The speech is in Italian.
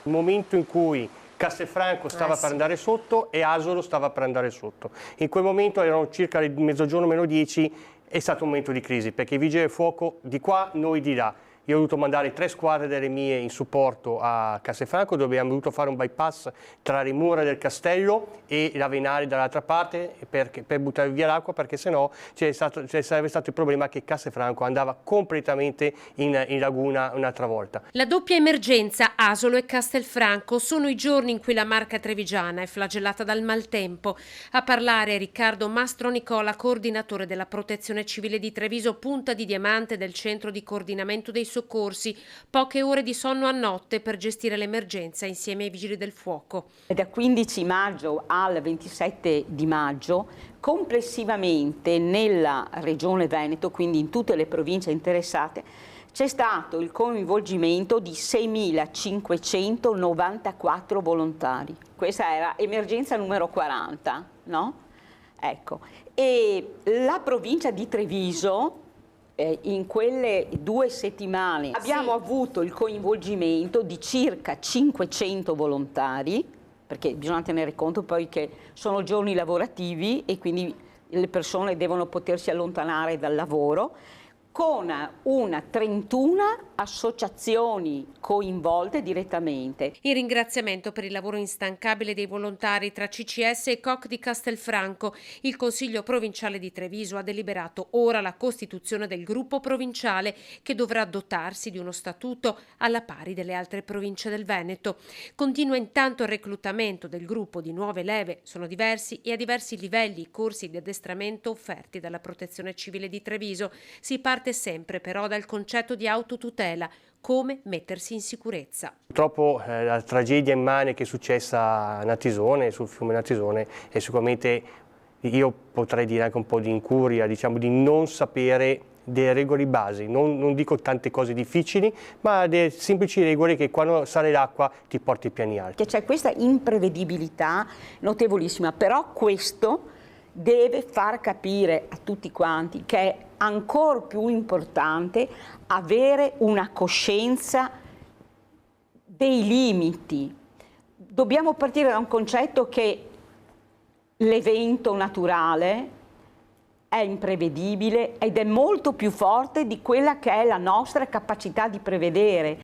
Il momento in cui Castelfranco stava per andare sotto e Asolo stava per andare sotto. In quel momento erano circa le mezzogiorno meno 10, è stato un momento di crisi perché i vigili del fuoco di qua, noi di là. Io ho dovuto mandare 3 squadre delle mie in supporto a Castelfranco, dove abbiamo dovuto fare un bypass tra le mura del castello e la Venale dall'altra parte per buttare via l'acqua, perché sennò sarebbe stato il problema che Castelfranco andava completamente in laguna un'altra volta. La doppia emergenza Asolo e Castelfranco sono i giorni in cui la Marca trevigiana è flagellata dal maltempo. A parlare Riccardo Mastronicola, coordinatore della Protezione Civile di Treviso, punta di diamante del centro di coordinamento dei soccorsi, poche ore di sonno a notte per gestire l'emergenza insieme ai vigili del fuoco. Da 15 maggio al 27 di maggio complessivamente nella regione Veneto, quindi in tutte le province interessate, c'è stato il coinvolgimento di 6.594 volontari. Questa era emergenza numero 40, no? Ecco. E la provincia di Treviso in quelle 2 settimane abbiamo avuto il coinvolgimento di circa 500 volontari, perché bisogna tenere conto poi che sono giorni lavorativi e quindi le persone devono potersi allontanare dal lavoro, con una 31 associazioni coinvolte direttamente. In ringraziamento per il lavoro instancabile dei volontari tra CCS e COC di Castelfranco, il Consiglio provinciale di Treviso ha deliberato ora la costituzione del gruppo provinciale che dovrà dotarsi di uno statuto alla pari delle altre province del Veneto. Continua intanto il reclutamento del gruppo di nuove leve, sono diversi e a diversi livelli i corsi di addestramento offerti dalla Protezione Civile di Treviso. Si parte sempre però dal concetto di autotutela, come mettersi in sicurezza. Purtroppo la tragedia immane che è successa a Natisone, sul fiume Natisone, è sicuramente, io potrei dire anche un po' di incuria, diciamo di non sapere delle regole basi, non dico tante cose difficili, ma delle semplici regole che quando sale l'acqua ti porti i piani alti. C'è questa imprevedibilità notevolissima, però questo deve far capire a tutti quanti che è ancora più importante avere una coscienza dei limiti. Dobbiamo partire da un concetto che l'evento naturale è imprevedibile ed è molto più forte di quella che è la nostra capacità di prevedere.